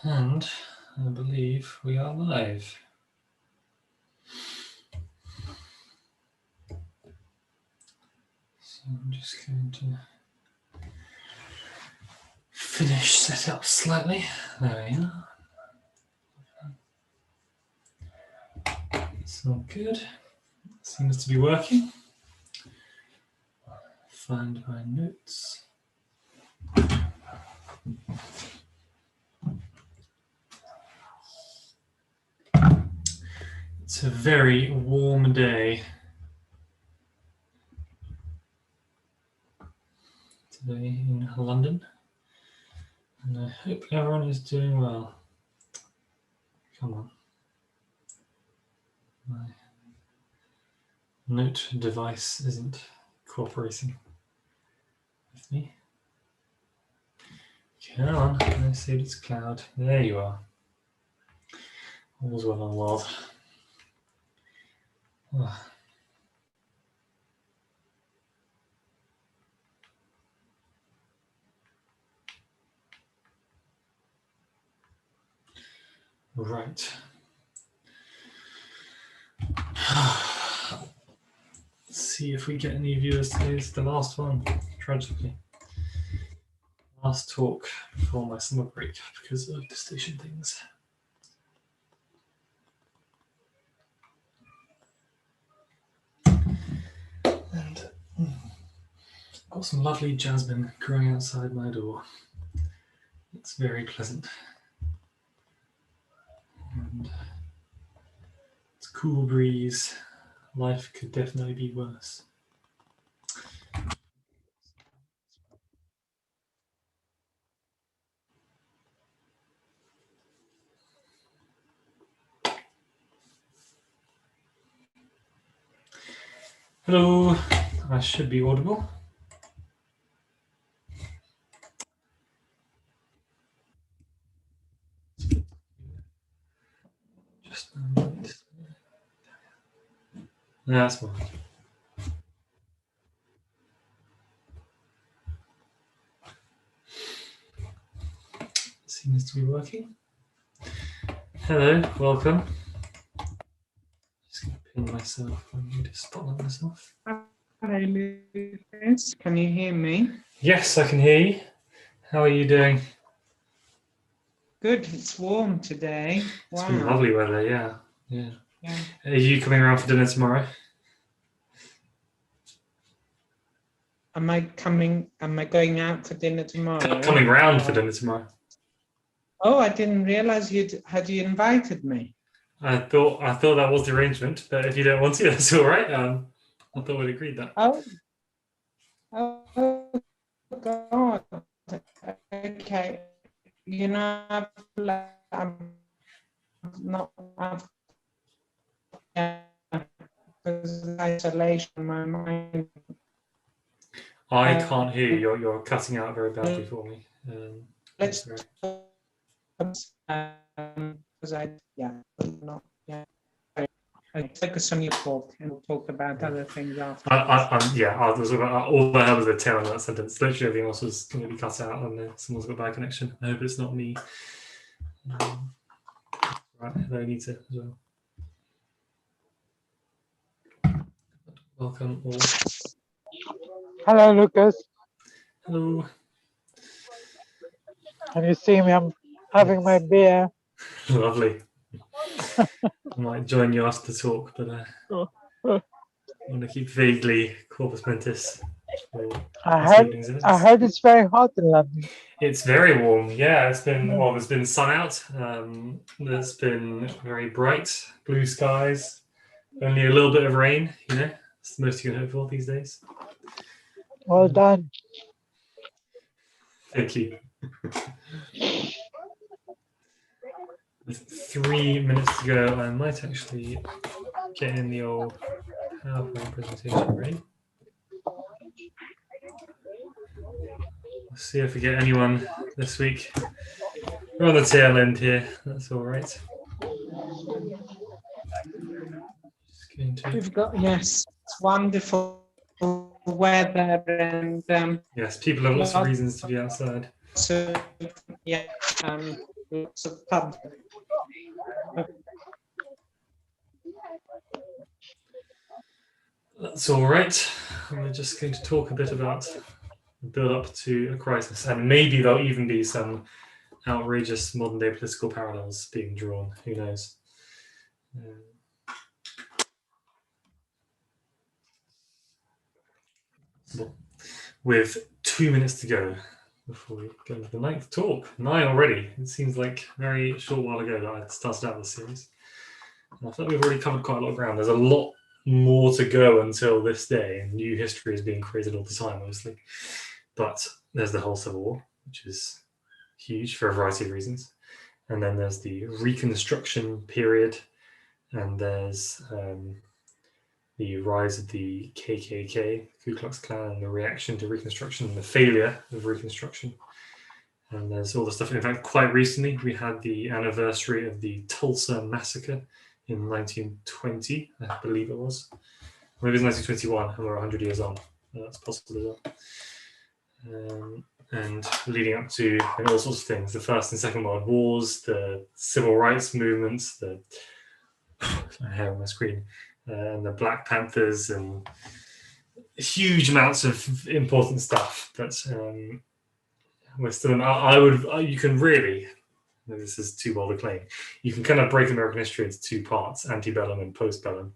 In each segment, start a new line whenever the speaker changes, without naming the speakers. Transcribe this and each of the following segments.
And I believe we are live. So I'm just going to finish set up slightly. There we are. It's all good. Seems to be working. Find my notes. It's a very warm day today in London, and I hope everyone is doing well. Come on. My note device isn't cooperating with me. Come on, I saved its cloud. There you are. All's well and well. Oh. Right. Let's see if we get any viewers today. It's the last one, tragically. Last talk before my summer break because of the station things. And I've got some lovely jasmine growing outside my door. It's very pleasant. And it's a cool breeze. Life could definitely be worse. Hello, I should be audible. Just a minute. That's fine. Seems to be working. Hello, welcome. Just going to pin myself. I need to spotlight myself.
Hello, Lucas. Can you hear me?
Yes, I can hear you. How are you doing?
Good. It's warm today.
It's
Wow.
been lovely weather, yeah. Are you coming around for dinner tomorrow?
Am I going out for dinner tomorrow?
Coming round for dinner tomorrow.
Oh, I didn't realize had you invited me.
I thought that was the arrangement, but if you don't want to, that's all right. I thought we'd agreed that.
Oh God. Okay. You know, I'm not because of isolation. My mind.
I can't hear you. You're cutting out very badly for me.
Let's because focus on your talk and we'll talk about other things after.
All I had was a tail in that sentence. Literally everything else was going to be cut out, and someone's got a bad connection. I hope it's not me. Right, hello, Anita, as well. Welcome all.
Hello, Lucas.
Hello.
Can you see me? I'm having my beer.
Lovely. I might join you after the talk, but I want to keep vaguely corpus mentis.
I heard it's very hot in London.
It's very warm. Yeah, it's been there's been sun out. There's been very bright blue skies. Only a little bit of rain. You know, it's the most you can hope for these days.
Well done.
Thank you. With 3 minutes to go, I might actually get in the old PowerPoint presentation ready. Let's see if we get anyone this week. We're on the tail end here. That's all right.
We've got it's wonderful weather and
yes, people have lots of reasons to be outside.
So lots of pubs.
That's all right. We're just going to talk a bit about the build up to a crisis, and maybe there'll even be some outrageous modern day political parallels being drawn. Who knows? With 2 minutes to go before we go into the ninth talk. 9 already. It seems like a very short while ago that I started out this series. And I feel like we've already covered quite a lot of ground. There's a lot more to go until this day, and new history is being created all the time, obviously. But there's the whole Civil War, which is huge for a variety of reasons. And then there's the Reconstruction period, and there's the rise of the KKK, Ku Klux Klan, and the reaction to Reconstruction and the failure of Reconstruction. And there's all the stuff. In fact, quite recently, we had the anniversary of the Tulsa Massacre in 1920, I believe it was. Maybe it was 1921, and we're 100 years on. That's possible as well. And leading up to all sorts of things, the First and Second World Wars, the Civil Rights movements, I have on my screen, and the Black Panthers, and huge amounts of important stuff that we're still in. You can really, this is too bold a claim, you can kind of break American history into two parts, antebellum and postbellum,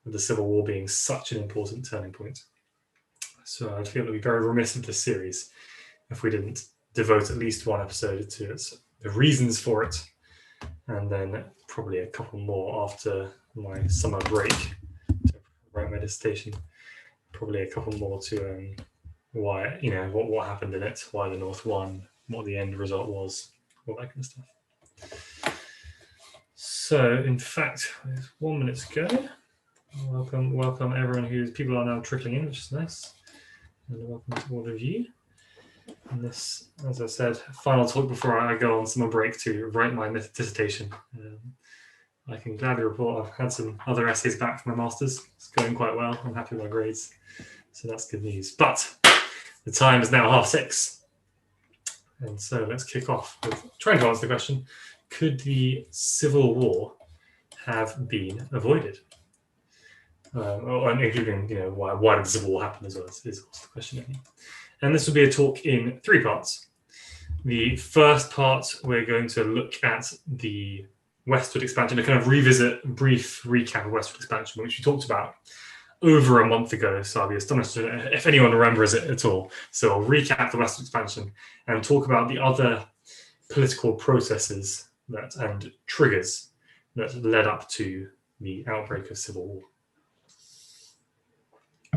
with the Civil War being such an important turning point. So I'd feel it would be very remiss of this series if we didn't devote at least one episode to it, the reasons for it, and then probably a couple more after my summer break to write my dissertation. Probably a couple more to why, what happened in it, why the North won, what the end result was, all that kind of stuff. So, in fact, there's 1 minute to go. Welcome everyone people are now trickling in, which is nice. And welcome to all of you. And this, as I said, final talk before I go on summer break to write my dissertation. I can gladly report I've had some other essays back from my master's. It's going quite well. I'm happy with my grades. So that's good news. But the time is now 6:30. And so let's kick off with trying to answer the question, could the Civil War have been avoided? And including, why did the Civil War happen as well is also the question. And this will be a talk in 3 parts. The first part, we're going to look at the westward expansion, to kind of revisit a brief recap of westward expansion, which we talked about over a month ago. So I'll be astonished if anyone remembers it at all. So I'll recap the westward expansion and talk about the other political processes and triggers that led up to the outbreak of civil war.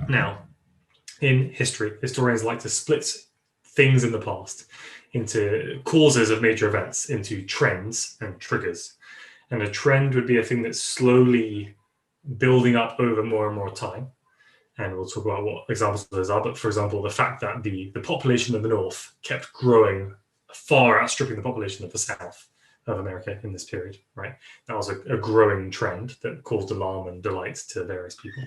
Now, in history, historians like to split things in the past into causes of major events, into trends and triggers. And a trend would be a thing that's slowly building up over more and more time. And we'll talk about what examples of those are. But for example, the fact that the population of the North kept growing, far outstripping the population of the South of America in this period, right? That was a growing trend that caused alarm and delight to various people.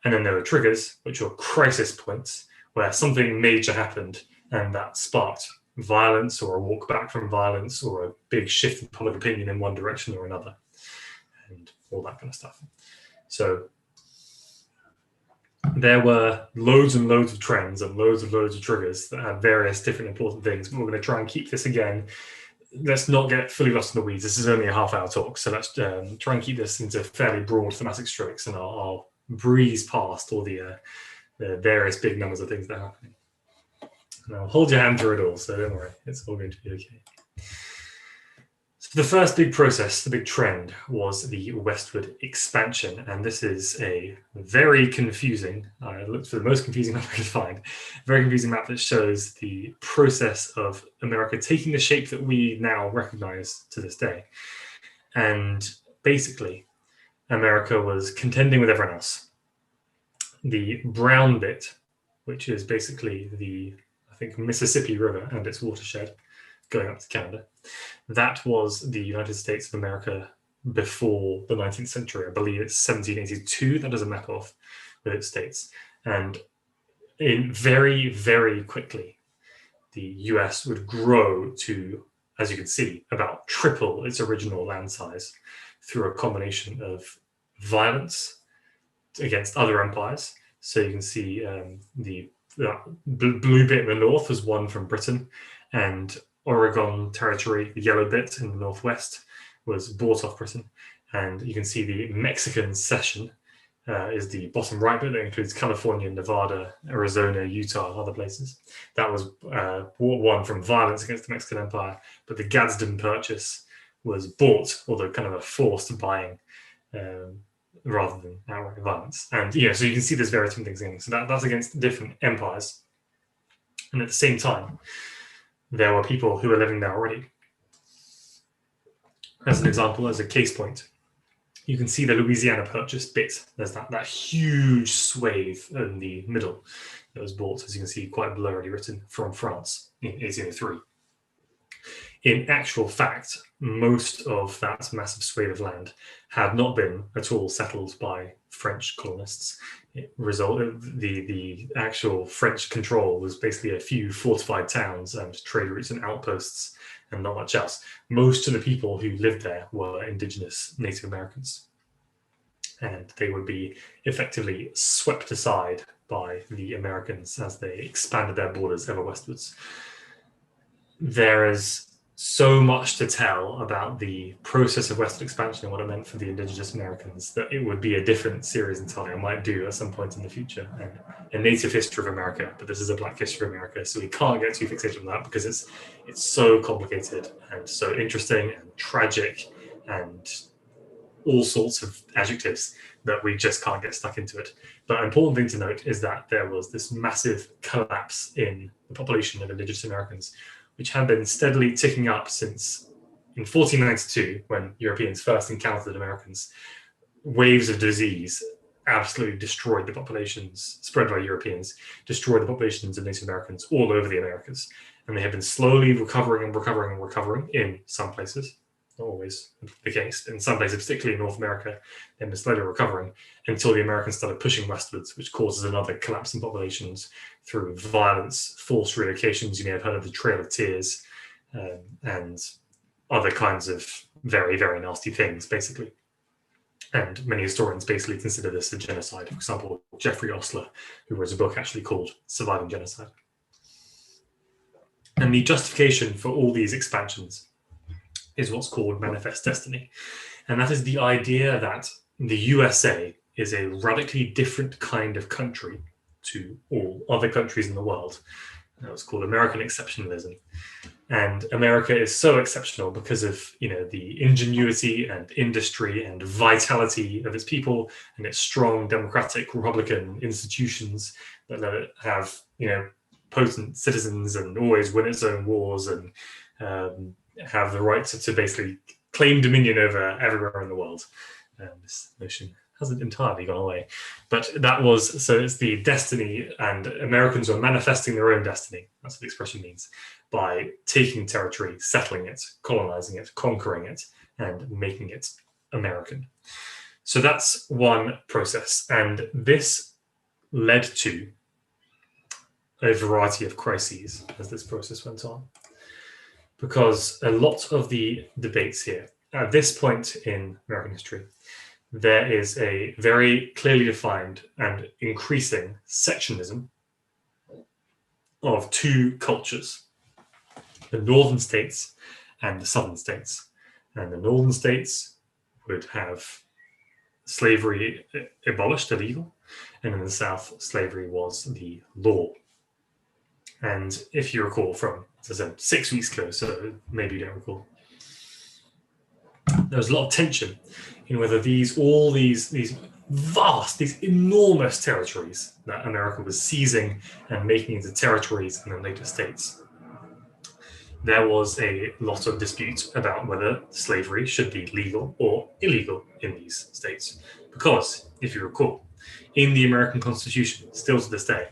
And then there were triggers, which were crisis points, where something major happened and that sparked violence or a walk back from violence or a big shift in public opinion in one direction or another, and all that kind of stuff. So there were loads and loads of trends and loads of triggers that had various different important things, but we're going to try and keep this again. Let's not get fully lost in the weeds. This is only a half-hour talk, so let's try and keep this into fairly broad thematic strokes, and I'll breeze past all the various big numbers of things that are happening. And I'll hold your hand through it all, so don't worry, it's all going to be okay. So the first big process, the big trend, was the westward expansion, and this is a very confusing, I looked for the most confusing map I could find, very confusing map that shows the process of America taking the shape that we now recognize to this day. And basically, America was contending with everyone else. The brown bit, which is basically the, I think, Mississippi River and its watershed going up to Canada, that was the United States of America before the 19th century. I believe it's 1782 that does a map off with its states. And in very, very quickly, the US would grow to as you can see, about triple its original land size through a combination of violence against other empires. So you can see the blue bit in the north was won from Britain, and Oregon territory, the yellow bit in the northwest, was bought off Britain. And you can see the Mexican cession is the bottom right bit that includes California, Nevada, Arizona, Utah, other places. That was won from violence against the Mexican Empire, but the Gadsden Purchase was bought, although kind of a forced buying rather than outright violence. And so you can see there's various different things going on. So that's against different empires. And at the same time, there were people who were living there already. As an example, as a case point, you can see the Louisiana Purchase bit. There's that huge swathe in the middle that was bought, as you can see, quite blurrily written, from France in 1803. In actual fact, most of that massive swathe of land had not been at all settled by French colonists. The actual French control was basically a few fortified towns and trade routes and outposts, and not much else. Most of the people who lived there were indigenous Native Americans, and they would be effectively swept aside by the Americans as they expanded their borders ever westwards. There is so much to tell about the process of Western expansion and what it meant for the indigenous Americans that it would be a different series entirely. I might do at some point in the future a native history of America, but this is a Black history of America, so we can't get too fixated on that because it's so complicated and so interesting and tragic and all sorts of adjectives that we just can't get stuck into it. But an important thing to note is that there was this massive collapse in the population of indigenous Americans, which had been steadily ticking up since in 1492, when Europeans first encountered Americans. Waves of disease absolutely destroyed the populations, spread by Europeans, destroyed the populations of Native Americans all over the Americas. And they have been slowly recovering in some places, not always the case. In some places, particularly in North America, they've been slowly recovering until the Americans started pushing westwards, which causes another collapse in populations through violence, forced relocations. You may have heard of the Trail of Tears, and other kinds of very, very nasty things, basically. And many historians basically consider this a genocide. For example, Jeffrey Osler, who wrote a book actually called Surviving Genocide. And the justification for all these expansions is what's called manifest destiny. And that is the idea that the USA is a radically different kind of country to all other countries in the world. That was called American exceptionalism. And America is so exceptional because of the ingenuity and industry and vitality of its people and its strong democratic Republican institutions that let it have potent citizens and always win its own wars and have the right to basically claim dominion over everywhere in the world. This notion hasn't entirely gone away, but it's the destiny, and Americans are manifesting their own destiny. That's what the expression means, by taking territory, settling it, colonizing it, conquering it, and making it American. So that's one process, and this led to a variety of crises as this process went on, because a lot of the debates here, at this point in American history, there is a very clearly defined and increasing sectionism of two cultures, the northern states and the southern states. And the northern states would have slavery abolished, illegal, and in the south, slavery was the law. And if you recall from, as I said, 6 weeks ago, so maybe you don't recall, there was a lot of tension in whether these enormous territories that America was seizing and making into territories in the later states, there was a lot of dispute about whether slavery should be legal or illegal in these states. Because, if you recall, in the American Constitution, still to this day,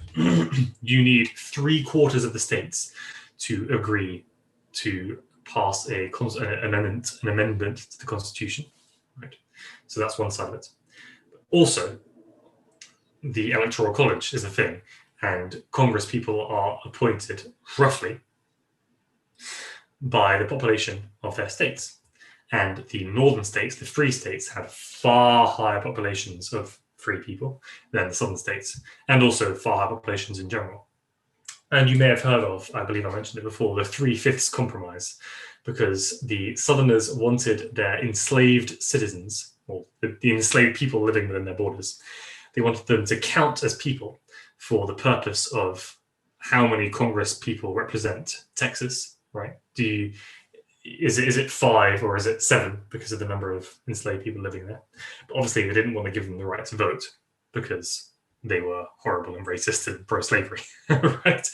you need 3/4 of the states to agree to pass an amendment to the Constitution. Right? So that's one side of it. Also, the Electoral College is a thing, and Congress people are appointed roughly by the population of their states. And the northern states, the free states, had far higher populations of free people than the southern states, and also far higher populations in general. And you may have heard of, I believe I mentioned it before, the 3/5 compromise, because the Southerners wanted their enslaved citizens, or the enslaved people living within their borders, they wanted them to count as people for the purpose of how many Congress people represent Texas, right? Is it 5 or is it 7 because of the number of enslaved people living there? But obviously, they didn't want to give them the right to vote because they were horrible and racist and pro-slavery, right?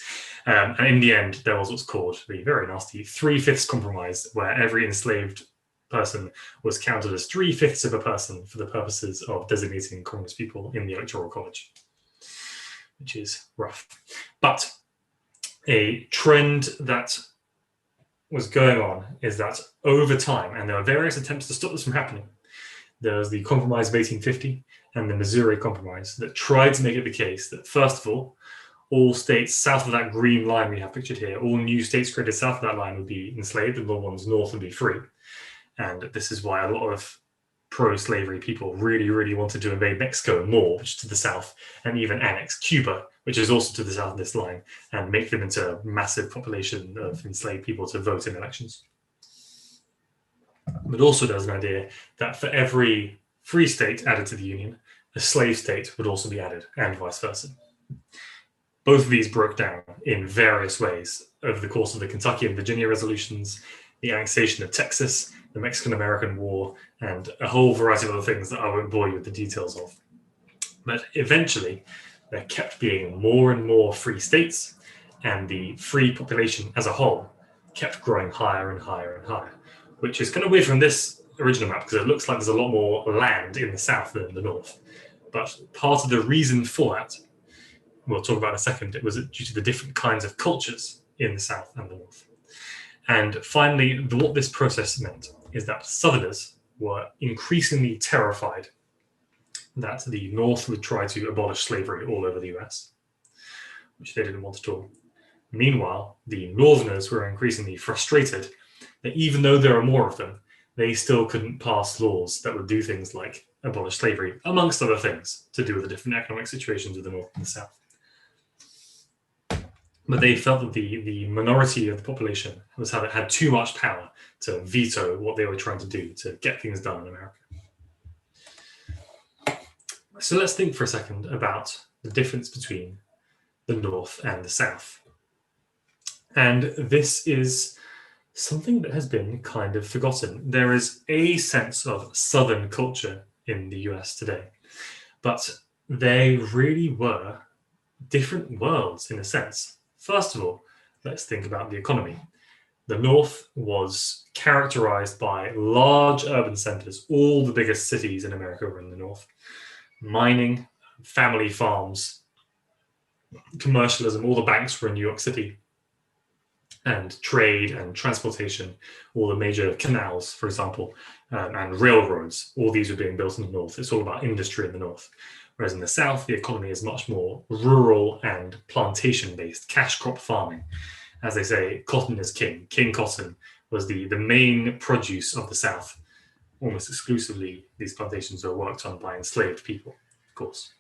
And in the end, there was what's called the very nasty 3/5 compromise, where every enslaved person was counted as 3/5 of a person for the purposes of designating Congress people in the Electoral College, which is rough. But a trend that was going on is that over time, and there were various attempts to stop this from happening. There was the Compromise of 1850 and the Missouri Compromise that tried to make it the case that, first of all states south of that green line we have pictured here, all new states created south of that line would be enslaved and the ones north would be free. And this is why a lot of pro-slavery people really, really wanted to invade Mexico more, which is to the south, and even annex Cuba, which is also to the south of this line, and make them into a massive population of enslaved people to vote in elections. But also there's an idea that for every free state added to the Union, a slave state would also be added, and vice versa. Both of these broke down in various ways over the course of the Kentucky and Virginia resolutions, the annexation of Texas, the Mexican-American War, and a whole variety of other things that I won't bore you with the details of. But eventually, there kept being more and more free states, and the free population as a whole kept growing higher and higher and higher, which is kind of weird from this original map because it looks like there's a lot more land in the south than in the north. But part of the reason for that, we'll talk about in a second, it was due to the different kinds of cultures in the south and the north. And finally, what this process meant is that Southerners were increasingly terrified that the North would try to abolish slavery all over the US, which they didn't want at all. Meanwhile, the Northerners were increasingly frustrated that even though there are more of them, they still couldn't pass laws that would do things like abolish slavery, amongst other things, to do with the different economic situations of the North and the South. But they felt that the minority of the population had too much power to veto what they were trying to do to get things done in America. So let's think for a second about the difference between the North and the South. And this is something that has been kind of forgotten. There is a sense of Southern culture in the US today, but they really were different worlds in a sense. First of all, let's think about the economy. The North was characterized by large urban centers. All the biggest cities in America were in the North. Mining, family farms, commercialism, all the banks were in New York City. And trade and transportation, all the major canals, for example, and railroads, all these were being built in the North. It's all about industry in the North. Whereas in the South, the economy is much more rural and plantation-based, cash crop farming. As they say, cotton is king. King cotton was the main produce of the South. Almost exclusively, these plantations were worked on by enslaved people, of course.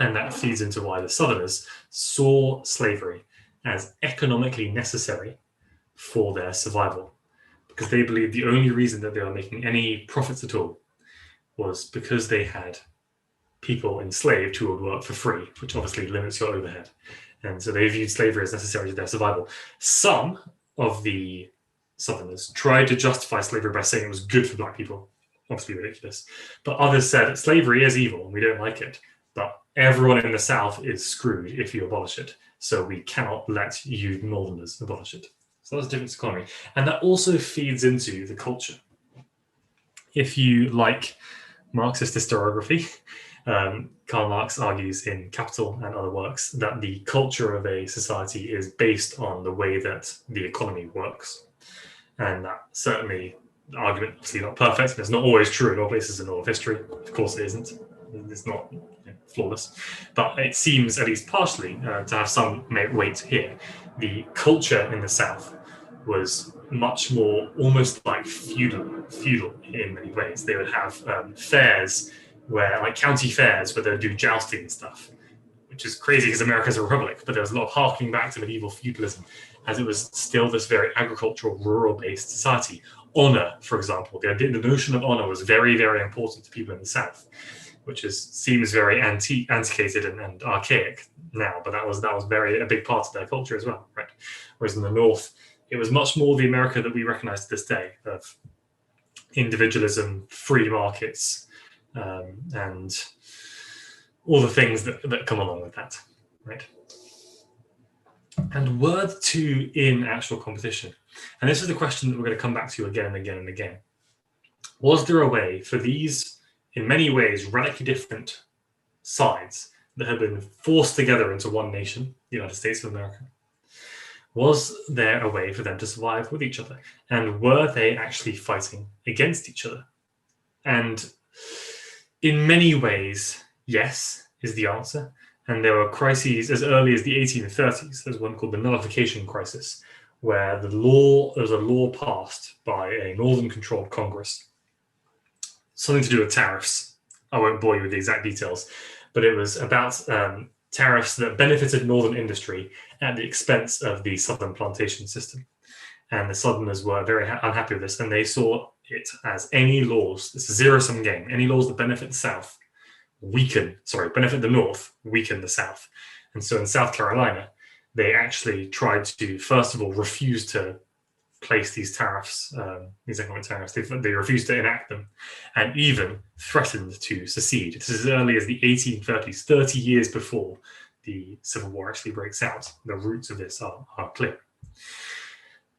And that feeds into why the Southerners saw slavery as economically necessary for their survival, because they believed the only reason that they were making any profits at all was because they had people enslaved who would work for free, which obviously limits your overhead. And so they viewed slavery as necessary to their survival. Some of the Southerners tried to justify slavery by saying it was good for Black people, obviously ridiculous. But others said slavery is evil and we don't like it, but everyone in the South is screwed if you abolish it. So we cannot let you Northerners abolish it. So that's a different economy. And that also feeds into the culture. If you like Marxist historiography, Karl Marx argues in Capital and other works that the culture of a society is based on the way that the economy works. And that certainly, the argument is obviously not perfect, and it's not always true in all places in all of history. Of course it isn't. It's not flawless. But it seems, at least partially, to have some weight here. The culture in the South was much more almost like feudal in many ways. They would have fairs where, like county fairs, where they'd do jousting and stuff, which is crazy because America's a republic, but there was a lot of harking back to medieval feudalism, as it was still this very agricultural, rural-based society. Honor, for example, the notion of honor was very, very important to people in the South, which seems very antiquated and archaic now, but that was a big part of their culture as well, right? Whereas in the North, it was much more the America that we recognize to this day, of individualism, free markets, and all the things that come along with that, right? And were the two in actual competition? And this is the question that we're going to come back to again and again and again. Was there a way for these, in many ways, radically different sides that had been forced together into one nation, the United States of America? Was there a way for them to survive with each other? And were they actually fighting against each other? And in many ways, yes, is the answer. And there were crises as early as the 1830s. There's one called the Nullification Crisis, where there was a law passed by a Northern-controlled Congress, something to do with tariffs. I won't bore you with the exact details, but it was about tariffs that benefited Northern industry at the expense of the Southern plantation system. And the Southerners were very unhappy with this, and they saw it as any laws, it's a zero-sum game, any laws that benefit the South benefit the North, weaken the South. And so in South Carolina, they actually tried to, first of all, refuse to place these tariffs, these economic tariffs. They refused to enact them, and even threatened to secede. This is as early as the 1830s, 30 years before the Civil War actually breaks out. The roots of this are clear.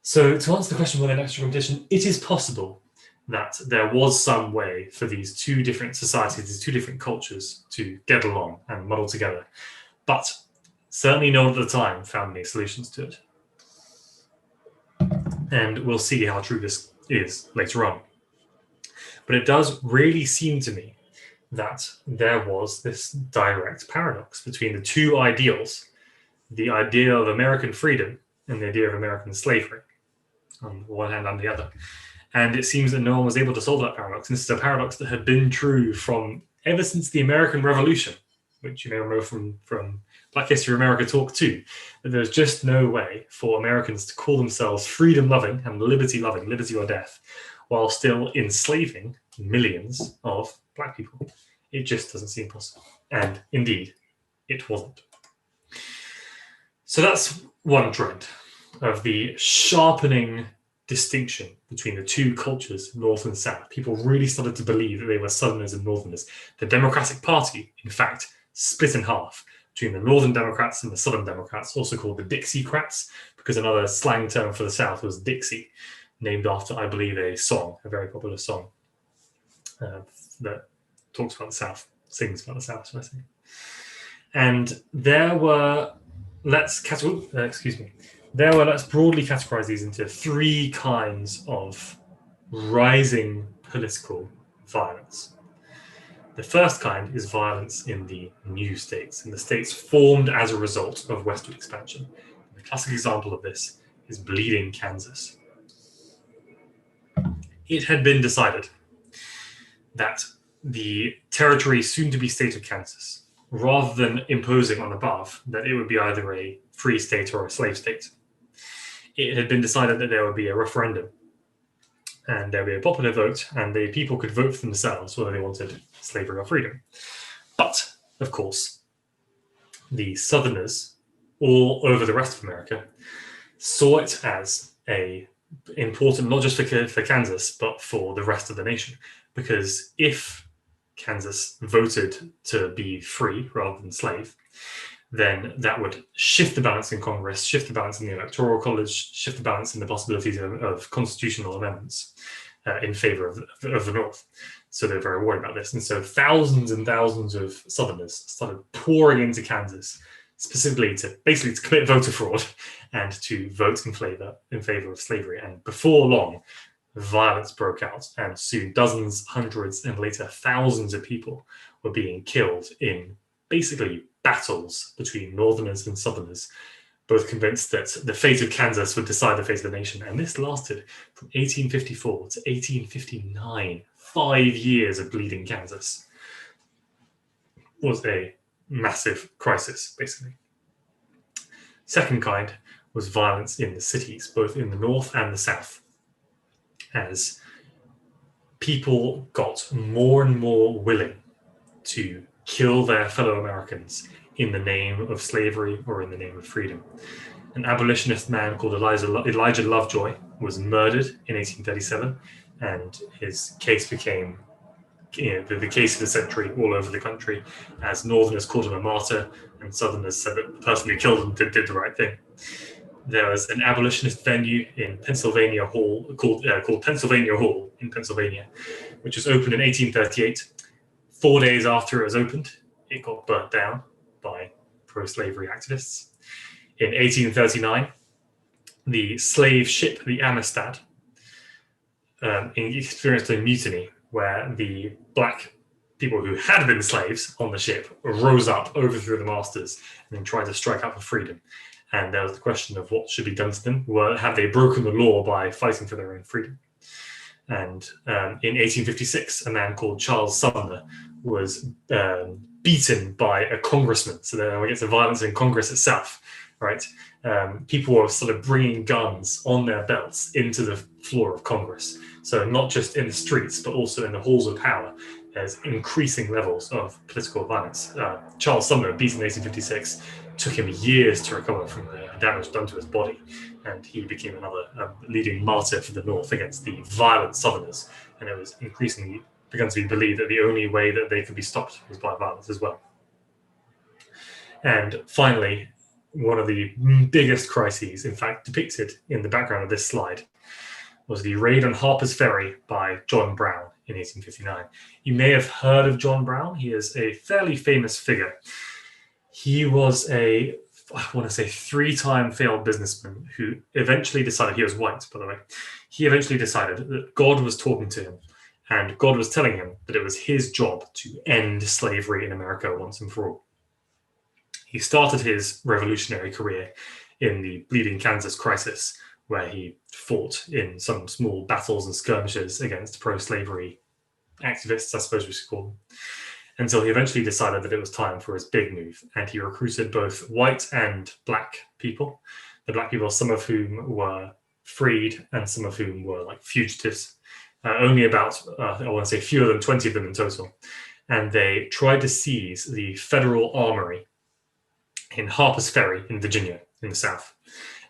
So to answer the question whether an extra competition, it is possible that there was some way for these two different societies, these two different cultures to get along and muddle together. But certainly no one at the time found any solutions to it. And we'll see how true this is later on. But it does really seem to me that there was this direct paradox between the two ideals, the idea of American freedom and the idea of American slavery, on the one hand and the other. And it seems that no one was able to solve that paradox. And this is a paradox that had been true from ever since the American Revolution, which you may remember from Black History America Talk 2, that there's just no way for Americans to call themselves freedom-loving and liberty-loving, liberty or death, while still enslaving millions of Black people. It just doesn't seem possible. And indeed, it wasn't. So that's one trend of the sharpening distinction between the two cultures, North and South. People really started to believe that they were Southerners and Northerners. The Democratic Party, in fact, split in half between the Northern Democrats and the Southern Democrats, also called the Dixiecrats, because another slang term for the South was Dixie, named after, I believe, a very popular song that talks about the South, sings about the South, should I say. And there were, let's broadly categorize these into three kinds of rising political violence. The first kind is violence in the new states, in the states formed as a result of westward expansion. The classic example of this is Bleeding Kansas. It had been decided that the territory soon-to-be state of Kansas, rather than imposing on above that it would be either a free state or a slave state, it had been decided that there would be a referendum and there would be a popular vote, and the people could vote for themselves whether they wanted slavery or freedom. But, of course, the Southerners all over the rest of America saw it as important not just for Kansas, but for the rest of the nation. Because if Kansas voted to be free rather than slave, then that would shift the balance in Congress, shift the balance in the Electoral College, shift the balance in the possibilities of constitutional amendments in favor of the North. So they're very worried about this. And so thousands and thousands of Southerners started pouring into Kansas, specifically to commit voter fraud and to vote in favor of slavery. And before long, violence broke out, and soon dozens, hundreds, and later thousands of people were being killed in basically battles between Northerners and Southerners both convinced that the fate of Kansas would decide the fate of the nation. And this lasted from 1854 to 1859. 5 years of bleeding Kansas was a massive crisis, basically. Second kind was violence in the cities, both in the north and the south, as people got more and more willing to kill their fellow Americans in the name of slavery or in the name of freedom. An abolitionist man called Elijah Lovejoy was murdered in 1837, and his case became the case of the century all over the country, as Northerners called him a martyr and Southerners said that the person who killed him did the right thing. There was an abolitionist venue in Pennsylvania Hall called Pennsylvania Hall in Pennsylvania, which was opened in 1838. 4 days after it was opened, it got burnt down by pro-slavery activists. In 1839, the slave ship, the Amistad, experienced a mutiny where the black people who had been slaves on the ship rose up, overthrew the masters, and then tried to strike out for freedom. And there was the question of what should be done to them. Have they broken the law by fighting for their own freedom? And in 1856, a man called Charles Sumner was beaten by a congressman. So then we get to violence in Congress itself, right? People were sort of bringing guns on their belts into the floor of Congress. So not just in the streets, but also in the halls of power, there's increasing levels of political violence. Charles Sumner, beaten in 1856, took him years to recover from the damage done to his body, and he became another leading martyr for the North against the violent Southerners. And it was increasingly begun to be believed that the only way that they could be stopped was by violence as well. And finally, one of the biggest crises, in fact, depicted in the background of this slide, was the raid on Harper's Ferry by John Brown in 1859. You may have heard of John Brown. He is a fairly famous figure. He was I want to say 3-time failed businessman who eventually decided, he was white, by the way, he eventually decided that God was talking to him, and God was telling him that it was his job to end slavery in America once and for all. He started his revolutionary career in the Bleeding Kansas crisis, where he fought in some small battles and skirmishes against pro-slavery activists, I suppose we should call them, until he eventually decided that it was time for his big move. And he recruited both white and black people. The black people, some of whom were freed and some of whom were like fugitives. Only about, I want to say fewer than 20 of them in total. And they tried to seize the federal armory in Harper's Ferry in Virginia, in the South,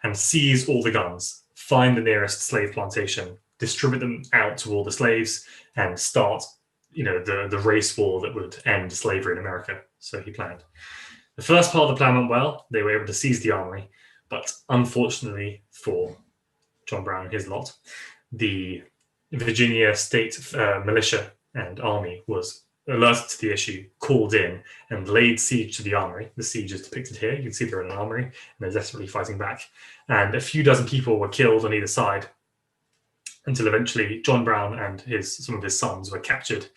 and seize all the guns, find the nearest slave plantation, distribute them out to all the slaves, and start, the race war that would end slavery in America. So he planned. The first part of the plan went well. They were able to seize the armory, but unfortunately for John Brown and his lot, the Virginia state militia and army was alerted to the issue, called in, and laid siege to the armory. The siege is depicted here. You can see they're in an armory, and they're desperately fighting back. And a few dozen people were killed on either side, until eventually John Brown and some of his sons were captured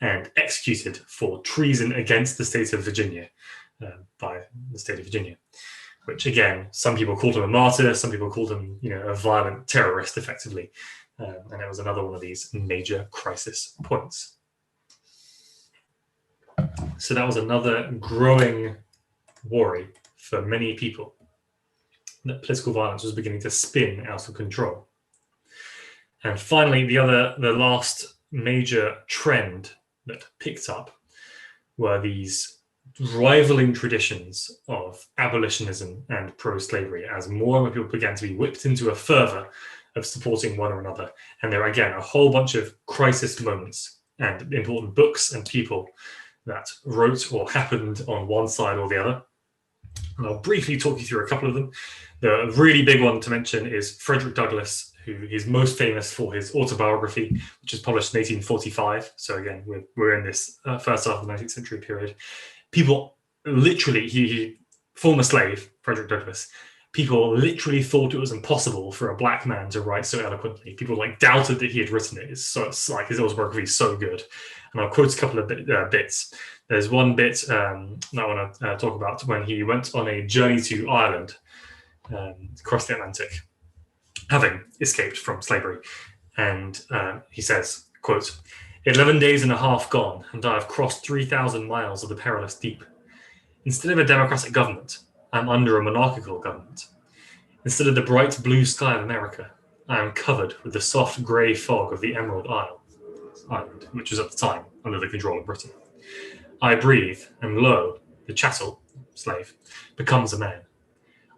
and executed for treason against the state of Virginia by the state of Virginia, which again, some people called him a martyr, some people called him, a violent terrorist, effectively. And it was another one of these major crisis points. So that was another growing worry for many people, that political violence was beginning to spin out of control. And finally, the last major trend that picked up were these rivaling traditions of abolitionism and pro-slavery, as more and more people began to be whipped into a fervor of supporting one or another. And there are, again, a whole bunch of crisis moments and important books and people that wrote or happened on one side or the other. And I'll briefly talk you through a couple of them. The really big one to mention is Frederick Douglass, who is most famous for his autobiography, which was published in 1845. So again, we're in this first half of the 19th century period. People literally, he former slave, Frederick Douglass, people literally thought it was impossible for a black man to write so eloquently. People doubted that he had written it. It's like his autobiography is so good. And I'll quote a couple of bits. There's one bit that I want to talk about when he went on a journey to Ireland. across the Atlantic, having escaped from slavery. And he says, quote, 11 days and a half gone, and I have crossed 3,000 miles of the perilous deep. Instead of a democratic government, I am under a monarchical government. Instead of the bright blue sky of America, I am covered with the soft grey fog of the Emerald Island, which was at the time under the control of Britain. I breathe, and lo, the chattel, slave, becomes a man.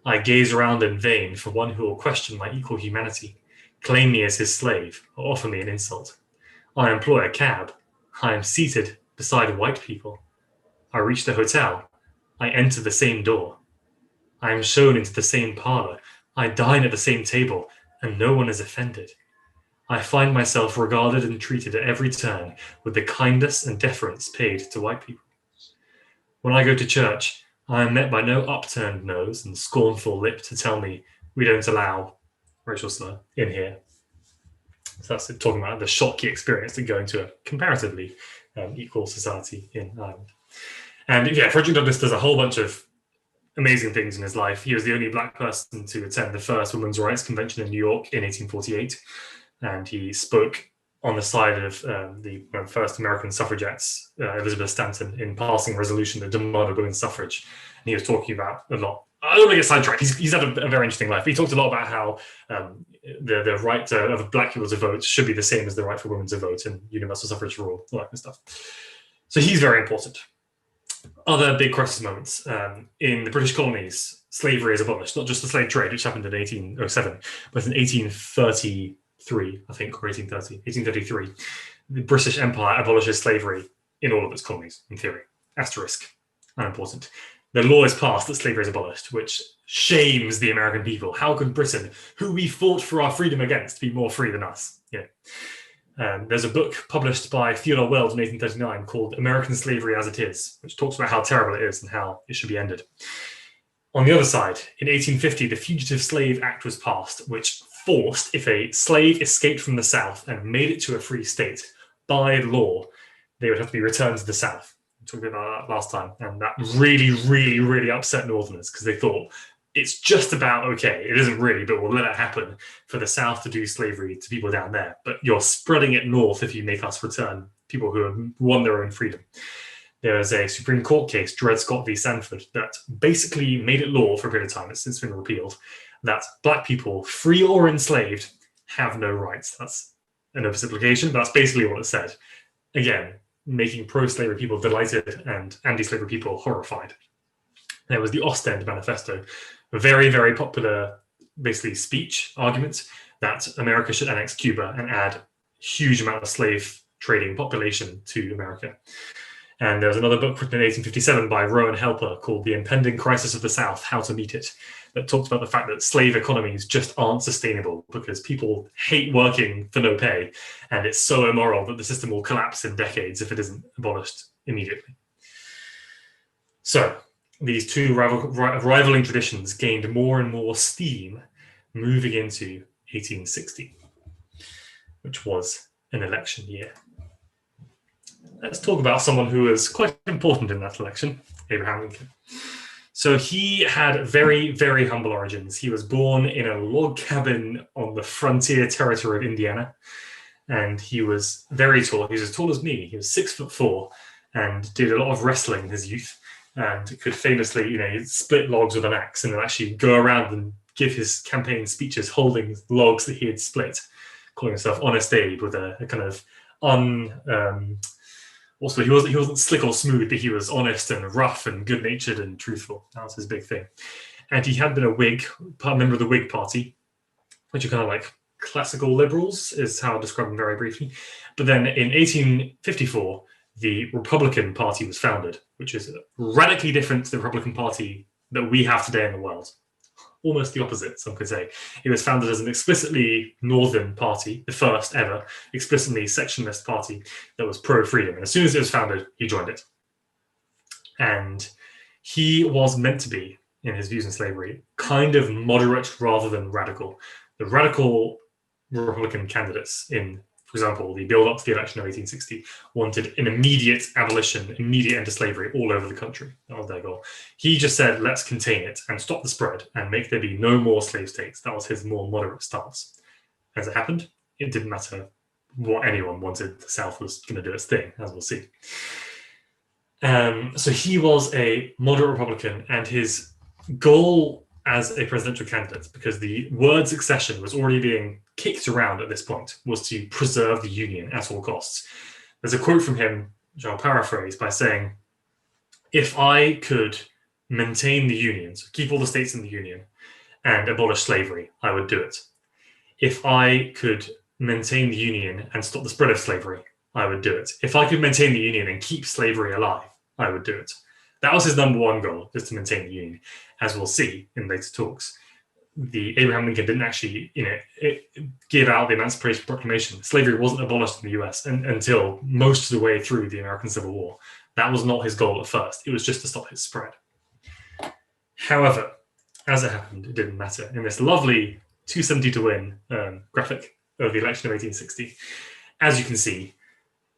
I gaze around in vain for one who will question my equal humanity, claim me as his slave, or offer me an insult. I employ a cab. I am seated beside white people. I reach the hotel. I enter the same door. I am shown into the same parlor. I dine at the same table, and no one is offended. I find myself regarded and treated at every turn with the kindness and deference paid to white people. When I go to church, I am met by no upturned nose and scornful lip to tell me we don't allow racial slur in here. So that's talking about the shocky experience of going to a comparatively equal society in Ireland. And yeah, Frederick Douglass does a whole bunch of amazing things in his life. He was the only black person to attend the first Women's Rights Convention in New York in 1848. And he spoke on the side of the first American suffragettes, Elizabeth Stanton, in passing a resolution that demanded women's suffrage. And he was talking about a lot. I don't want to get sidetracked. He's had a very interesting life. He talked a lot about how the right of black people to vote should be the same as the right for women to vote and universal suffrage for all that kind of stuff. So he's very important. Other big crisis moments. In the British colonies, slavery is abolished, not just the slave trade, which happened in 1807, but in 1833, I think, or 1833, the British Empire abolishes slavery in all of its colonies, in theory. Asterisk. Unimportant. The law is passed that slavery is abolished, which shames the American people. How could Britain, who we fought for our freedom against, be more free than us? There's a book published by Theodore Weld in 1839 called American Slavery as It Is, which talks about how terrible it is and how it should be ended. On the other side, in 1850, the Fugitive Slave Act was passed, which forced, if a slave escaped from the South and made it to a free state, by law, they would have to be returned to the South. We talked about that last time, and that really, really, really upset Northerners because they thought, it's just about okay. It isn't really, but we'll let it happen for the South to do slavery to people down there. But you're spreading it north if you make us return people who have won their own freedom. There was a Supreme Court case, Dred Scott v. Sanford, that basically made it law for a period of time. It's since been repealed, that black people, free or enslaved, have no rights. That's an oversimplification, but that's basically what it said. Again, making pro-slavery people delighted and anti-slavery people horrified. There was the Ostend Manifesto, a very, very popular, basically speech argument that America should annex Cuba and add a huge amount of slave trading population to America. And there was another book written in 1857 by Rowan Helper called The Impending Crisis of the South, How to Meet It, that talked about the fact that slave economies just aren't sustainable because people hate working for no pay, and it's so immoral that the system will collapse in decades if it isn't abolished immediately. So these two rivaling traditions gained more and more steam moving into 1860, which was an election year. Let's talk about someone who was quite important in that election, Abraham Lincoln. So he had very, very humble origins. He was born in a log cabin on the frontier territory of Indiana, and he was very tall. He was as tall as me. He was 6'4" and did a lot of wrestling in his youth, and could famously, he'd split logs with an axe and then actually go around and give his campaign speeches holding logs that he had split, calling himself Honest Abe with a kind of also, he wasn't slick or smooth, but he was honest and rough and good-natured and truthful. That was his big thing. And he had been a member of the Whig Party, which are kind of like classical liberals, is how I describe them very briefly. But then in 1854, the Republican Party was founded, which is radically different to the Republican Party that we have today in the world. Almost the opposite, some could say. It was founded as an explicitly Northern party, the first ever explicitly sectionalist party that was pro-freedom. And as soon as it was founded, he joined it. And he was meant to be, in his views on slavery, kind of moderate rather than radical. The radical Republican candidates in For example, the build-up to the election of 1860 wanted an immediate abolition, immediate end to slavery all over the country. That was their goal. He just said, let's contain it and stop the spread and make there be no more slave states. That was his more moderate stance. As it happened, it didn't matter what anyone wanted. The South was going to do its thing, as we'll see. So he was a moderate Republican, and his goal as a presidential candidate, because the word succession was already being kicked around at this point, was to preserve the Union at all costs. There's a quote from him, which I'll paraphrase, by saying, if I could maintain the Union, so keep all the states in the Union, and abolish slavery, I would do it. If I could maintain the Union and stop the spread of slavery, I would do it. If I could maintain the Union and keep slavery alive, I would do it. That was his number one goal, is to maintain the Union. As we'll see in later talks, the Abraham Lincoln didn't actually, give out the Emancipation Proclamation. Slavery wasn't abolished in the US until most of the way through the American Civil War. That was not his goal at first. It was just to stop its spread. However, as it happened, it didn't matter. In this lovely 270 to win graphic of the election of 1860, as you can see,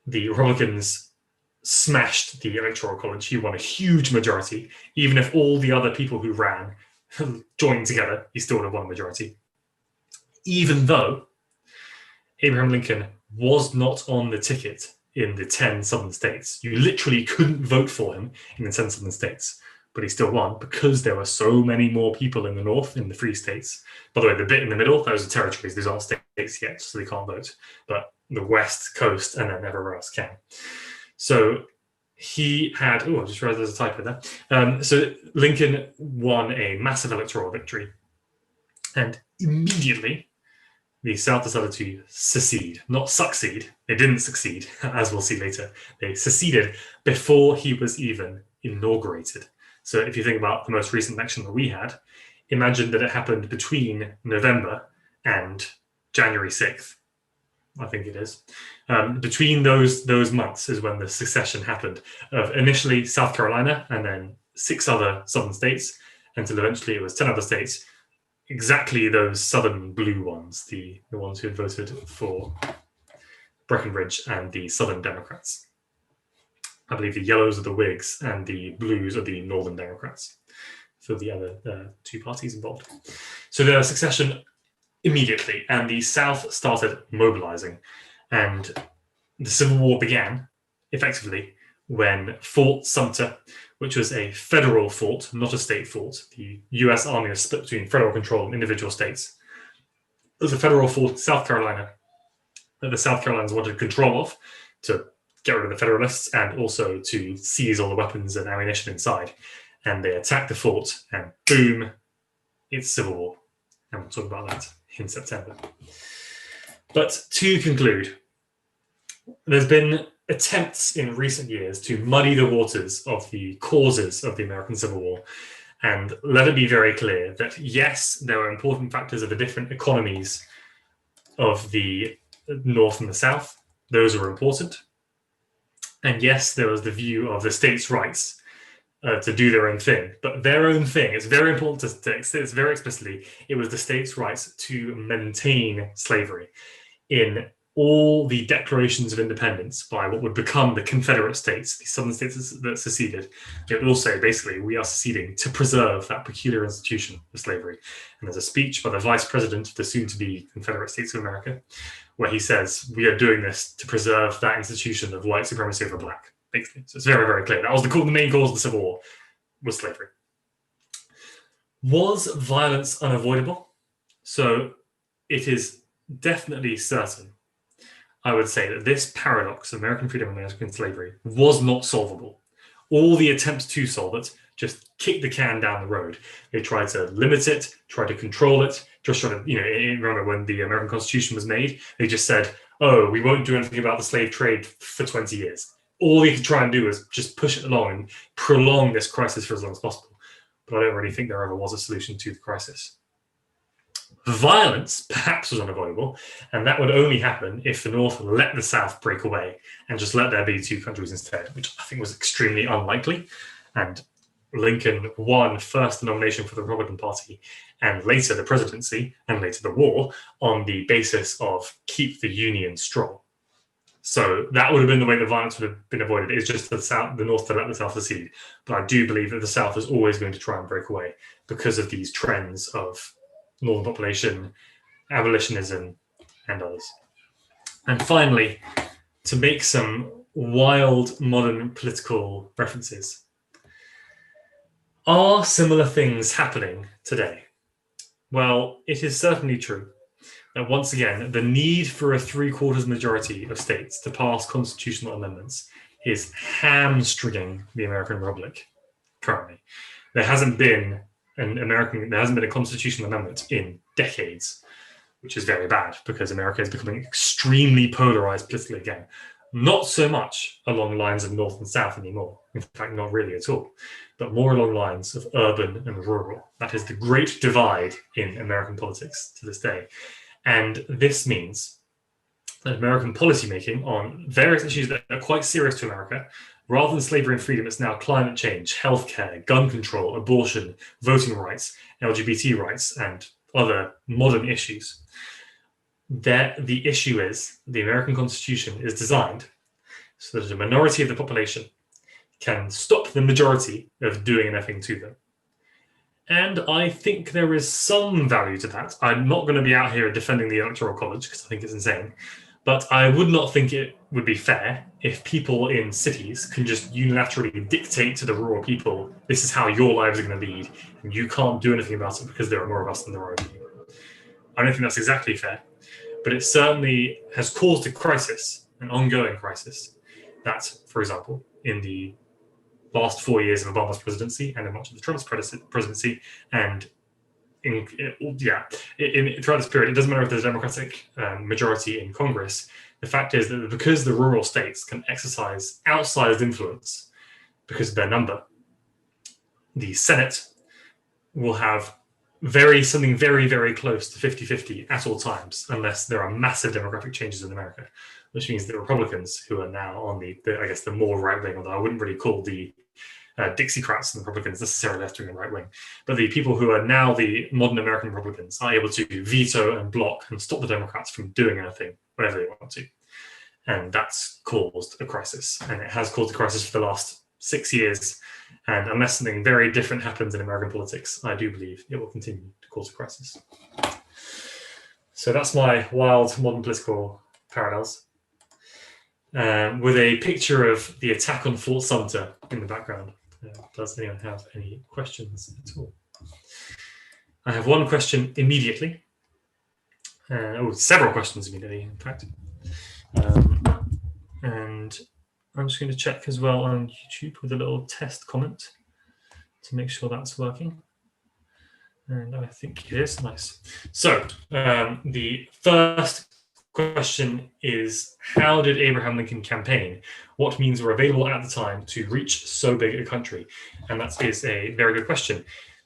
the Republicans smashed the Electoral College. He won a huge majority. Even if all the other people who ran joined together, he still would have won a majority. Even though Abraham Lincoln was not on the ticket in the 10 southern states. You literally couldn't vote for him in the 10 southern states, but he still won because there were so many more people in the north, in the free states. By the way, the bit in the middle, those are territories. These aren't states yet, so they can't vote. But the west coast and then everywhere else can. So he had, I just realized there's a typo there. So Lincoln won a massive electoral victory. And immediately, the South decided to secede, not succeed. They didn't succeed, as we'll see later. They seceded before he was even inaugurated. So if you think about the most recent election that we had, imagine that it happened between November and January 6th. I think it is. Between those months is when the secession happened of initially South Carolina and then 6 other southern states, until eventually it was 10 other states, exactly those southern blue ones, the ones who had voted for Breckinridge and the Southern Democrats. I believe the yellows are the Whigs and the blues are the Northern Democrats for the other 2 parties involved. So the secession immediately, and the South started mobilizing, and the Civil War began effectively when Fort Sumter, which was a federal fort, not a state fort. The US Army was split between federal control and individual states. It was a federal fort in South Carolina that the South Carolinians wanted control of to get rid of the Federalists and also to seize all the weapons and ammunition inside. And they attacked the fort, and boom, it's Civil War. And we'll talk about that in September. But to conclude, there's been attempts in recent years to muddy the waters of the causes of the American Civil War. And let it be very clear that, yes, there were important factors of the different economies of the North and the South. Those were important. And yes, there was the view of the states' rights to do their own thing. But their own thing, it's very important to say this very explicitly, it was the states' rights to maintain slavery. In all the declarations of independence by what would become the Confederate States, the southern states that seceded, they would all say, basically, we are seceding to preserve that peculiar institution of slavery. And there's a speech by the vice president of the soon-to-be Confederate States of America, where he says, we are doing this to preserve that institution of white supremacy over black, basically. So it's very, very clear. That was the main cause of the Civil War, was slavery. Was violence unavoidable? So it is definitely certain, I would say, that this paradox of American freedom and American slavery was not solvable. All the attempts to solve it just kicked the can down the road. They tried to limit it, tried to control it, just try to, remember when the American Constitution was made, they just said, oh, we won't do anything about the slave trade for 20 years. All they could try and do is just push it along and prolong this crisis for as long as possible. But I don't really think there ever was a solution to the crisis. Violence perhaps was unavoidable, and that would only happen if the North let the South break away and just let there be 2 countries instead, which I think was extremely unlikely. And Lincoln won first the nomination for the Republican Party and later the presidency and later the war on the basis of keep the Union strong. So that would have been the way the violence would have been avoided. It's just the North to let the South secede. But I do believe that the South is always going to try and break away because of these trends of northern population, abolitionism, and others. And finally, to make some wild modern political references, are similar things happening today? Well, it is certainly true that once again, the need for a 3/4 majority of states to pass constitutional amendments is hamstringing the American Republic currently. There hasn't been a constitutional amendment in decades, which is very bad because America is becoming extremely polarized politically again. Not so much along lines of North and South anymore. In fact, not really at all, but more along lines of urban and rural. That is the great divide in American politics to this day. And this means that American policymaking on various issues that are quite serious to America, rather than slavery and freedom, it's now climate change, healthcare, gun control, abortion, voting rights, LGBT rights, and other modern issues. The issue is the American Constitution is designed so that a minority of the population can stop the majority of doing anything to them. And I think there is some value to that. I'm not going to be out here defending the Electoral College because I think it's insane. But I would not think it would be fair if people in cities can just unilaterally dictate to the rural people, this is how your lives are going to be, and you can't do anything about it because there are more of us than there are of you. I don't think that's exactly fair, but it certainly has caused a crisis, an ongoing crisis, that, for example, in the last 4 years of Obama's presidency and in much of the Trump's presidency, and throughout this period, it doesn't matter if there's a Democratic majority in Congress. The fact is that because the rural states can exercise outsized influence because of their number, the Senate will have something very, very close to 50-50 at all times, unless there are massive demographic changes in America, which means that Republicans, who are now on the more right wing, although I wouldn't really call the Dixiecrats and Republicans necessarily left wing and right wing, but the people who are now the modern American Republicans are able to veto and block and stop the Democrats from doing anything, whatever they want to. And that's caused a crisis. And it has caused a crisis for the last 6 years. And unless something very different happens in American politics, I do believe it will continue to cause a crisis. So that's my wild modern political parallels. With a picture of the attack on Fort Sumter in the background. Does anyone have any questions at all? I have one question immediately. Several questions immediately, in fact. And I'm just going to check as well on YouTube with a little test comment to make sure that's working. And I think it is. Nice. So the first question is, how did Abraham Lincoln campaign? What means were available at the time to reach so big a country? And that is a very good question.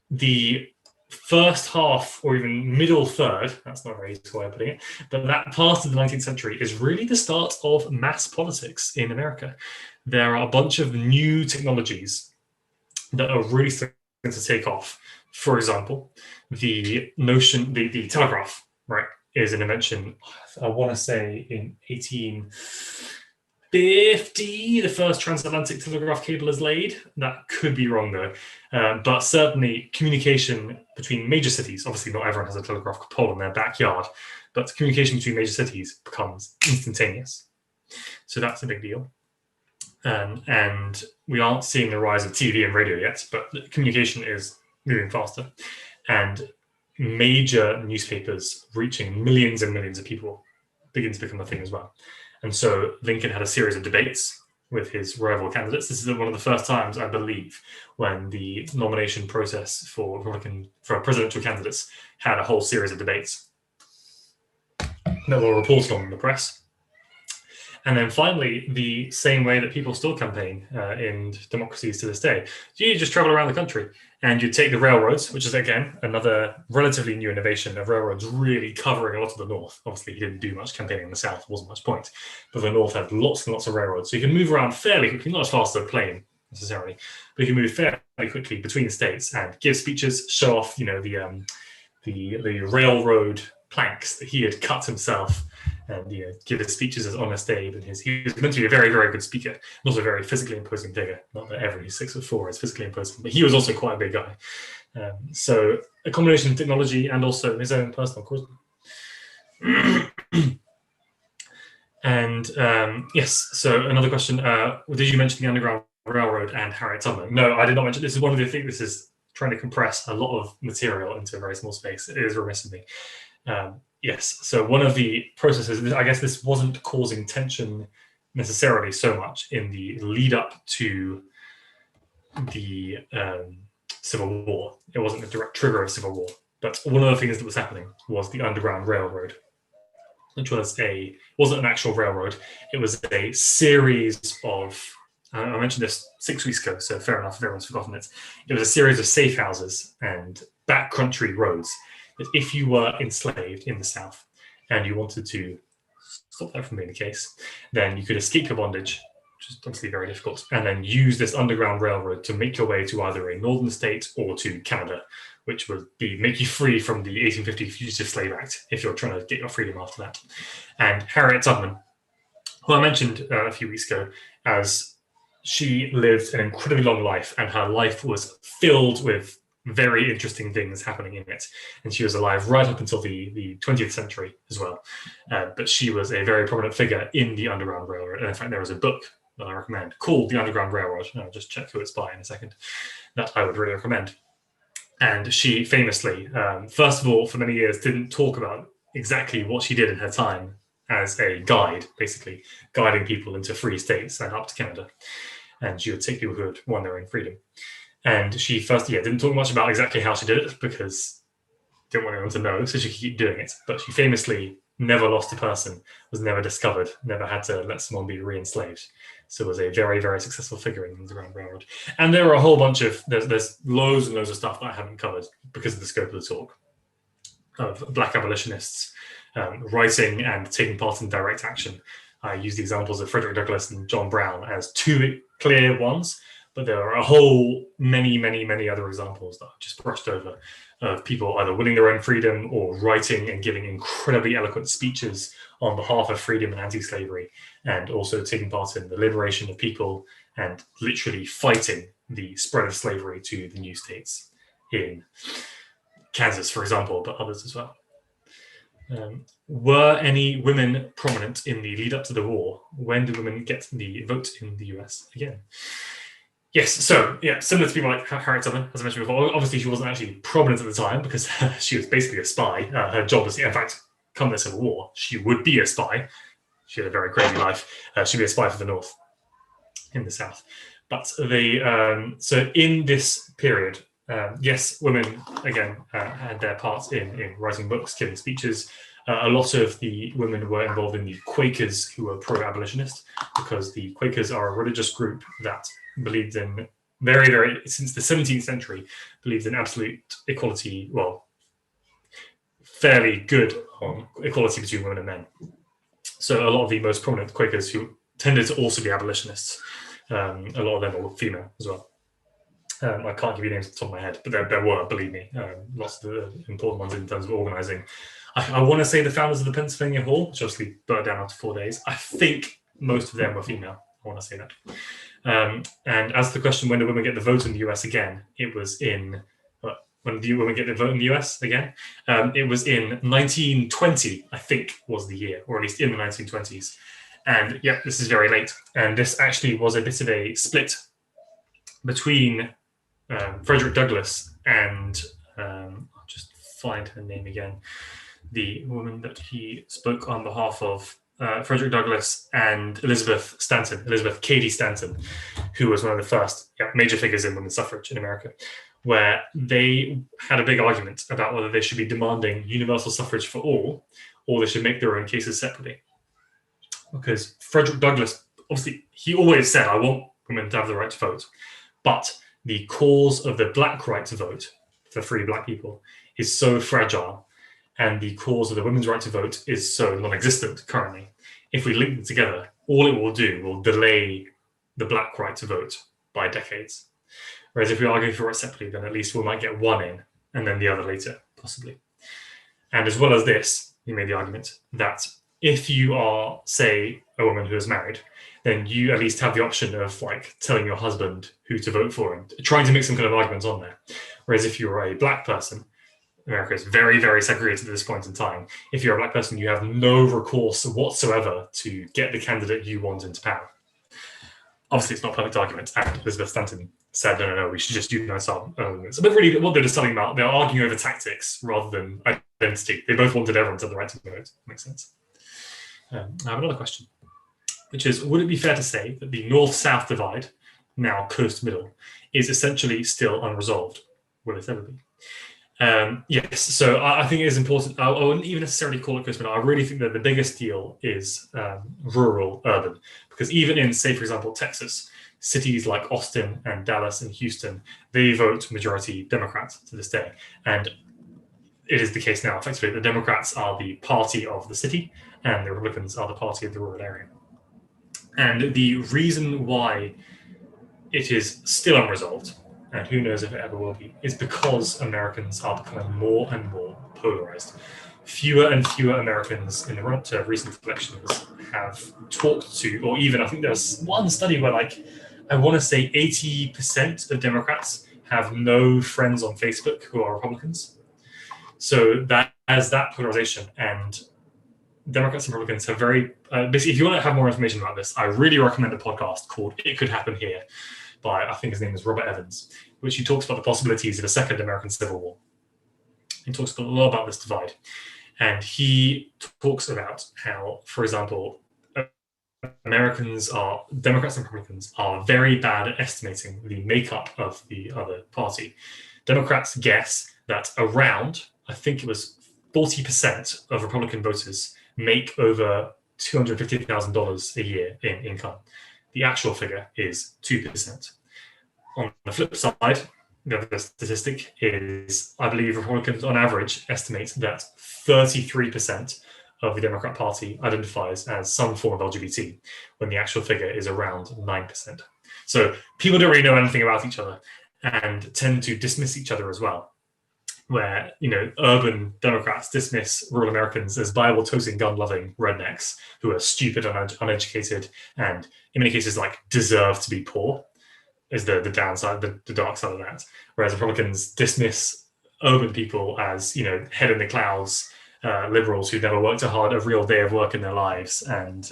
The first half, or even middle third, that's not a very easy way of putting it, but that part of the 19th century is really the start of mass politics in America. There are a bunch of new technologies that are really starting to take off. For example, the telegraph, right, is an invention, I want to say in 1850, the first transatlantic telegraph cable is laid. That could be wrong though. But certainly communication between major cities, obviously not everyone has a telegraph pole in their backyard, but communication between major cities becomes instantaneous. So that's a big deal. And we aren't seeing the rise of TV and radio yet, but communication is moving faster. And major newspapers reaching millions and millions of people begin to become a thing as well. And so Lincoln had a series of debates with his rival candidates. This is one of the first times, I believe, when the nomination process for presidential candidates had a whole series of debates that were reported on in the press. And then finally, the same way that people still campaign in democracies to this day, you just travel around the country and you take the railroads, which is, again, another relatively new innovation of railroads really covering a lot of the North. Obviously, he didn't do much campaigning in the South, wasn't much point. But the North had lots and lots of railroads. So you can move around fairly quickly, not as fast as a plane necessarily, but you can move fairly quickly between states and give speeches, show off, the railroad planks that he had cut himself and give his speeches as honest Abe. And he was meant to be a very, very good speaker, and also a very physically imposing figure. Not that every 6'4" is physically imposing, but he was also quite a big guy. So a combination of technology and also his own personal charisma. And yes, so another question: did you mention the Underground Railroad and Harriet Tubman? No, I did not mention. This is one of the things. This is trying to compress a lot of material into a very small space. It is remiss of me. Yes, so one of the processes, I guess this wasn't causing tension necessarily so much in the lead up to the Civil War. It wasn't a direct trigger of Civil War, but one of the things that was happening was the Underground Railroad, which wasn't an actual railroad. It was a series of, I mentioned this 6 weeks ago, so fair enough if everyone's forgotten it. It was a series of safe houses and backcountry roads that if you were enslaved in the South and you wanted to stop that from being the case, then you could escape your bondage, which is obviously very difficult, and then use this Underground Railroad to make your way to either a northern state or to Canada, which would make you free from the 1850 Fugitive Slave Act if you're trying to get your freedom after that. And Harriet Tubman, who I mentioned a few weeks ago, as she lived an incredibly long life, and her life was filled with very interesting things happening in it. And she was alive right up until the 20th century as well. But she was a very prominent figure in the Underground Railroad. And in fact, there was a book that I recommend called The Underground Railroad. I'll just check who it's by in a second. That I would really recommend. And she famously, first of all, for many years, didn't talk about exactly what she did in her time as a guide, basically guiding people into free states and up to Canada. And she would take people who had won their own freedom. And she first, didn't talk much about exactly how she did it because didn't want anyone to know, so she could keep doing it. But she famously never lost a person, was never discovered, never had to let someone be re-enslaved. So was a very, very successful figure in the Underground Railroad. And there are a whole bunch of, there's loads and loads of stuff that I haven't covered because of the scope of the talk, of Black abolitionists writing and taking part in direct action. I use the examples of Frederick Douglass and John Brown as two clear ones, but there are a whole many, many, many other examples that I've just brushed over of people either winning their own freedom or writing and giving incredibly eloquent speeches on behalf of freedom and anti-slavery, and also taking part in the liberation of people and literally fighting the spread of slavery to the new states in Kansas, for example, but others as well. Were any women prominent in the lead up to the war? When did women get the vote in the US again? Yes, so similar to people like Harriet Tubman, as I mentioned before. Obviously, she wasn't actually prominent at the time because she was basically a spy. Her job was, in fact, come the Civil War, she would be a spy. She had a very crazy life. She'd be a spy for the North in the South. But so in this period, yes, women, again, had their parts in writing books, giving speeches. A lot of the women were involved in the Quakers, who were pro-abolitionist, because the Quakers are a religious group that believed in since the 17th century, believed in absolute equality, well, fairly good on equality between women and men. So a lot of the most prominent Quakers who tended to also be abolitionists, a lot of them were female as well. I can't give you names off the top of my head, but there were, believe me, lots of the important ones in terms of organizing. I want to say the founders of the Pennsylvania Hall, which obviously burnt down after 4 days. I think most of them were female. I want to say that. And as to the question, when do women get the vote in the US again? It was in, when do women get the vote in the US again? It was in 1920, I think was the year, or at least in the 1920s. And this is very late. And this actually was a bit of a split between Frederick Douglass and, I'll just find her name again, the woman that he spoke on behalf of, Frederick Douglass and Elizabeth Cady Stanton, who was one of the first major figures in women's suffrage in America, where they had a big argument about whether they should be demanding universal suffrage for all, or they should make their own cases separately. Because Frederick Douglass, obviously, he always said, I want women to have the right to vote, but the cause of the black right to vote for free black people is so fragile, and the cause of the women's right to vote is so non-existent currently. If we link them together, all it will do will delay the black right to vote by decades. Whereas if we argue for it separately, then at least we might get one in and then the other later, possibly. And as well as this, he made the argument that if you are, say, a woman who is married, then you at least have the option of like telling your husband who to vote for and trying to make some kind of arguments on there. Whereas if you're a black person, America is very, very segregated at this point in time. If you're a black person, you have no recourse whatsoever to get the candidate you want into power. Obviously, it's not a perfect argument, and Elizabeth Stanton said, no, we should just unite our elements. But really, what they're deciding about, they're arguing over tactics rather than identity. They both wanted everyone to have the right to vote. Makes sense. I have another question, which is, would it be fair to say that the North-South divide, now coast-middle, is essentially still unresolved? Will it ever be? Yes, so I think it is important. I wouldn't even necessarily call it coast-middle. I really think that the biggest deal is rural-urban, because even in, say, for example, Texas, cities like Austin and Dallas and Houston, they vote majority Democrat to this day. And it is the case now, effectively. The Democrats are the party of the city, and the Republicans are the party of the rural area. And the reason why it is still unresolved, and who knows if it ever will be, is because Americans are becoming more and more polarized. Fewer and fewer Americans in the run to recent elections have talked to, or even I think there's one study where I want to say 80% of Democrats have no friends on Facebook who are Republicans. So that as that polarization, and Democrats and Republicans have very, basically, if you want to have more information about this, I really recommend a podcast called It Could Happen Here by, I think his name is Robert Evans, which he talks about the possibilities of a second American Civil War. He talks a lot about this divide. And he talks about how, for example, Democrats and Republicans are very bad at estimating the makeup of the other party. Democrats guess that around, I think it was 40% of Republican voters make over $250,000 a year in income. The actual figure is 2%. On the flip side, the other statistic is, I believe Republicans on average estimate that 33% of the Democrat Party identifies as some form of LGBT, when the actual figure is around 9%. So people don't really know anything about each other and tend to dismiss each other as well. Where, urban Democrats dismiss rural Americans as Bible-toting, gun-loving rednecks who are stupid and uneducated and, in many cases, deserve to be poor, is the downside, the dark side of that. Whereas Republicans dismiss urban people as, head in the clouds, liberals who never worked a real day of work in their lives and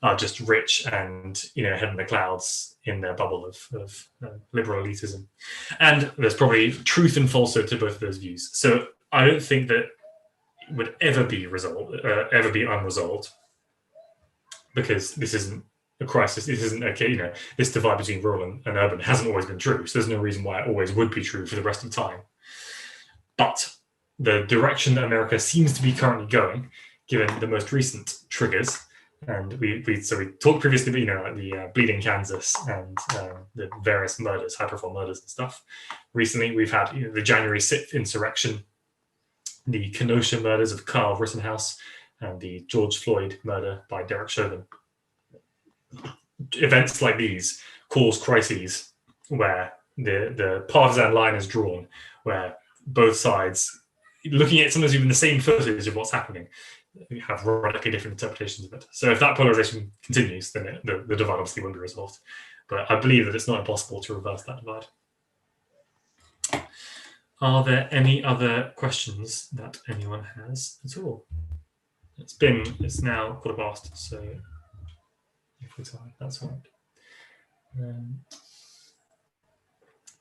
are just rich and, head in the clouds in their bubble of liberal elitism. And there's probably truth and falsehood to both of those views. So I don't think that it would ever be unresolved, because this isn't a crisis. This isn't this divide between rural and urban hasn't always been true. So there's no reason why it always would be true for the rest of the time. But the direction that America seems to be currently going, given the most recent triggers, and we talked previously about the Bleeding Kansas and the various murders, high-profile murders and stuff. Recently, we've had the January 6th insurrection, the Kenosha murders of Carl Rittenhouse, and the George Floyd murder by Derek Chauvin. Events like these cause crises where the partisan line is drawn, where both sides, looking at sometimes even the same footage of what's happening, have radically different interpretations of it. So if that polarization continues, then the divide obviously won't be resolved. But I believe that it's not impossible to reverse that divide. Are there any other questions that anyone has at all? It's now 15:15, so if we're tired, that's all right.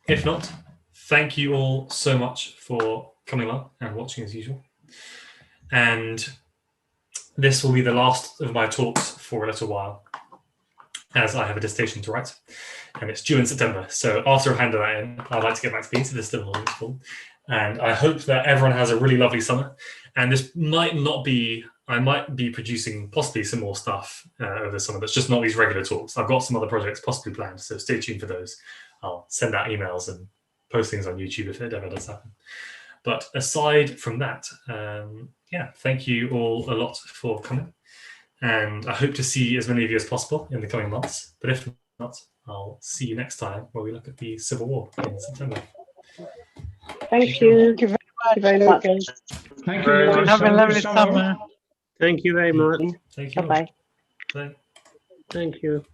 If not, thank you all so much for coming along and watching as usual. And this will be the last of my talks for a little while, as I have a dissertation to write, and it's due in September. So after I've handed that in, I'd like to get back to these. There's still more full. And I hope that everyone has a really lovely summer. And this might not be, I might be producing possibly some more stuff over the summer that's just not these regular talks. I've got some other projects possibly planned, so stay tuned for those. I'll send out emails and post things on YouTube if it ever does happen. But aside from that, thank you all a lot for coming. And I hope to see as many of you as possible in the coming months. But if not, I'll see you next time where we look at the Civil War in September.
Thank you.
Thank you very much.
Thank you very much.
Thank you.
Have a lovely summer.
Thank you very much.
Thank you.
Bye-bye.
Bye.
Thank you.